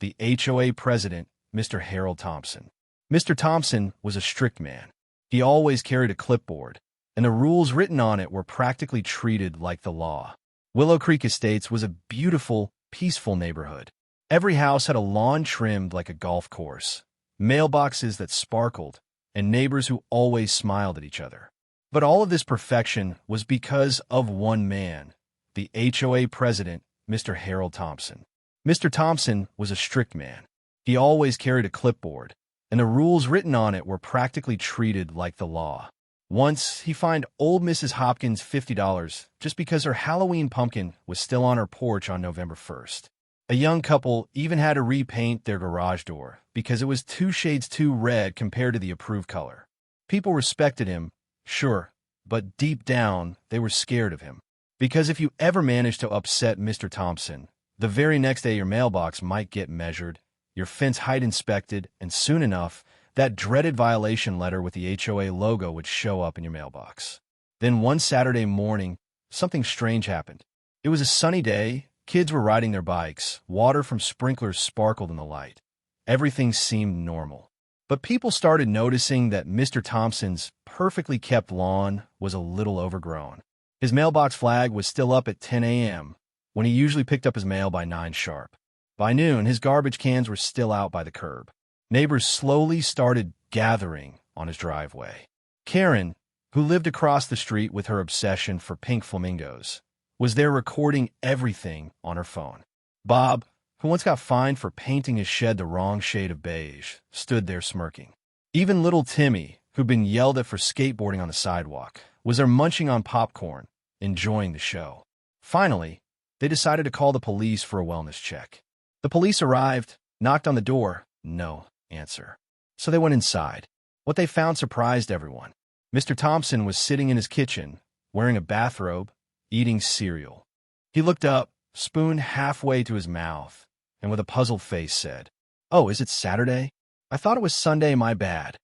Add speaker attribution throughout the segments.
Speaker 1: the HOA president, Mr. Harold Thompson. Mr. Thompson was a strict man. He always carried a clipboard, and the rules written on it were practically treated like the law. Willow Creek Estates was a beautiful, peaceful neighborhood. Every house had a lawn trimmed like a golf course, mailboxes that sparkled, and neighbors who always smiled at each other. But all of this perfection was because of one man, the HOA president, Mr. Harold Thompson. Mr. Thompson was a strict man. He always carried a clipboard, and the rules written on it were practically treated like the law. Once, he fined old Mrs. Hopkins $50 just because her Halloween pumpkin was still on her porch on November 1st. A young couple even had to repaint their garage door because it was 2 shades too red compared to the approved color. People respected him, sure, but deep down, they were scared of him. Because if you ever managed to upset Mr. Thompson, the very next day your mailbox might get measured, your fence height inspected, and soon enough, that dreaded violation letter with the HOA logo would show up in your mailbox. Then one Saturday morning, something strange happened. It was a sunny day, kids were riding their bikes, water from sprinklers sparkled in the light. Everything seemed normal. But people started noticing that Mr. Thompson's perfectly kept lawn was a little overgrown. His mailbox flag was still up at 10 a.m., when he usually picked up his mail by 9 sharp. By noon, his garbage cans were still out by the curb. Neighbors slowly started gathering on his driveway. Karen, who lived across the street with her obsession for pink flamingos, was there recording everything on her phone. Bob, who once got fined for painting his shed the wrong shade of beige, stood there smirking. Even little Timmy, who'd been yelled at for skateboarding on the sidewalk, was there munching on popcorn, enjoying the show. Finally, they decided to call the police for a wellness check. The police arrived, knocked on the door, no answer. So they went inside. What they found surprised everyone. Mr. Thompson was sitting in his kitchen, wearing a bathrobe, eating cereal. He looked up, spoon halfway to his mouth, and with a puzzled face said, "Oh, is it Saturday? I thought it was Sunday, my bad."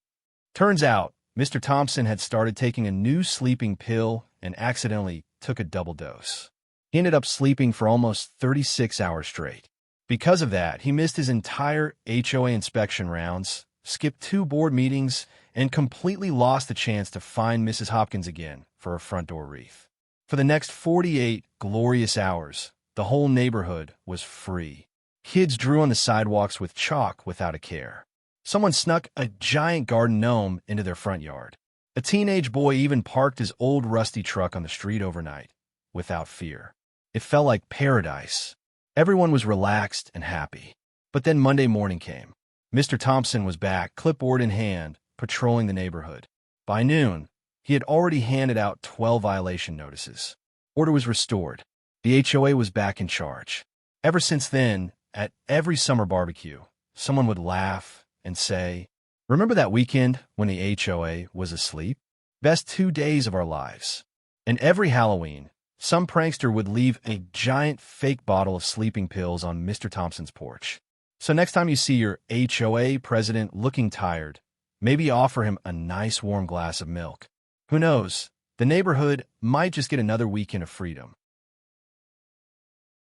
Speaker 1: Turns out, Mr. Thompson had started taking a new sleeping pill and accidentally took a double dose. He ended up sleeping for almost 36 hours straight. Because of that, he missed his entire HOA inspection rounds, skipped 2 board meetings, and completely lost the chance to find Mrs. Hopkins again for her front door wreath. For the next 48 glorious hours, the whole neighborhood was free. Kids drew on the sidewalks with chalk without a care. Someone snuck a giant garden gnome into their front yard. A teenage boy even parked his old rusty truck on the street overnight, without fear. It felt like paradise. Everyone was relaxed and happy. But then Monday morning came. Mr. Thompson was back, clipboard in hand, patrolling the neighborhood. By noon, he had already handed out 12 violation notices. Order was restored. The HOA was back in charge. Ever since then, at every summer barbecue, someone would laugh and say, "Remember that weekend when the HOA was asleep? Best 2 days of our lives." And every Halloween, some prankster would leave a giant fake bottle of sleeping pills on Mr. Thompson's porch. So next time you see your HOA president looking tired, maybe offer him a nice warm glass of milk. Who knows? The neighborhood might just get another weekend of freedom.